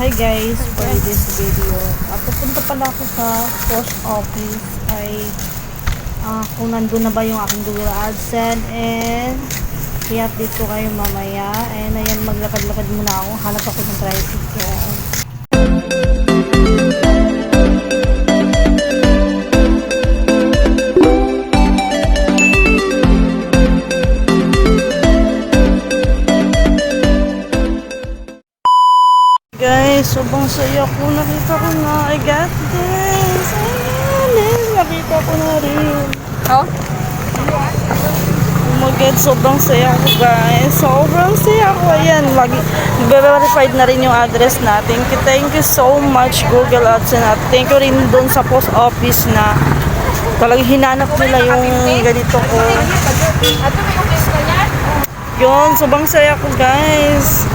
Hi guys, for this video, pupunta pala ako sa post office ay kung nandun na ba yung aking Google AdSense, and i-update ko kayo mamaya. And ayan, maglakad-lakad muna ako, hanap ako ng tricycle. Guys, sobrang saya ko. Nakita ko na. I got this. Ayan, nakita ko na rin. Oh my God, sobrang saya ko guys. Sobrang saya ko. Ayan, verified na rin yung address natin. Thank you so much Google AdSense. At thank you rin dun sa post office na talagang hinanap nila yung ganito ko. Yun, sobrang saya ko guys.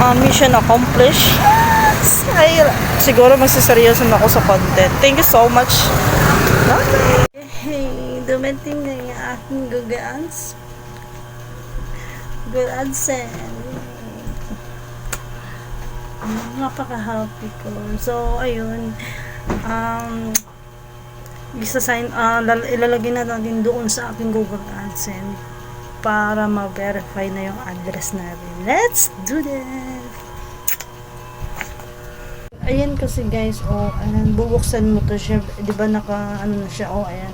Mission accomplished. Ay, siguro magsiseryoso na ako sa content. Thank you so much. Hey, dumating na yung aking Google AdSense. Napaka-happy ko. So, ayun. Ilalagay na natin doon sa aking Google AdSense para ma-verify na yung address natin. Let's do this! Ayan kasi guys, ayan, bubuksan mo to siya, di ba na siya, ayan.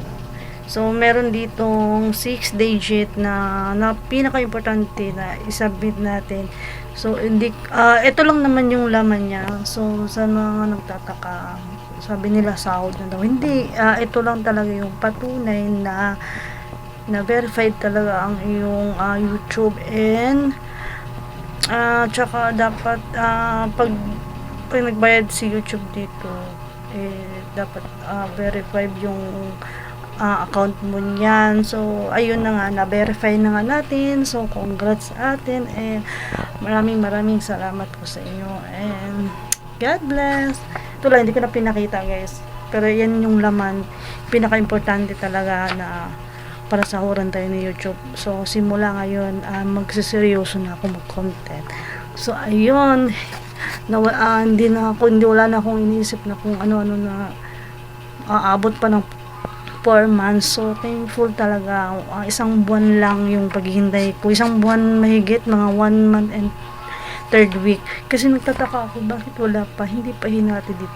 So, meron ditong 6 digit na pinaka-importante na isubmit natin. So, ito lang naman yung laman niya. So, sa mga nagtataka, sabi nila sahod na daw. Hindi, ito lang talaga yung patunay na verified talaga ang iyong YouTube, and tsaka dapat pag nagbayad si YouTube dito, dapat verified yung account mo niyan. So ayun na nga, na-verify na nga natin. So congrats sa atin, and maraming salamat po sa inyo, and God bless. Ito lang, hindi ko na pinakita guys, pero yan yung laman, pinaka-importante talaga na para sahuran tayo ni YouTube. So simula ngayon, magsiseryoso na ako mag-content. So ayun, wala na akong iniisip na kung ano-ano na aabot pa ng 4 months. So thankful talaga. Isang buwan lang yung paghihintay ko, isang buwan mahigit, mga 1 month and 3rd week, kasi nagtataka ako bakit wala pa, hindi pa hinati dito.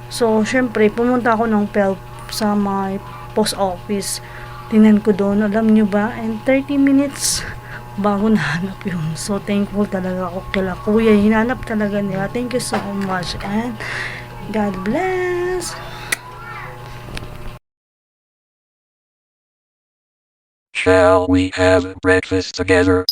So syempre pumunta ako ng PELP sa my post office. Tingnan ko doon, alam nyo ba, and 30 minutes bago nahanap yun. So thankful talaga ako kila kuya, hinanap talaga nila. Thank you so much, and God bless. Shall we have breakfast together?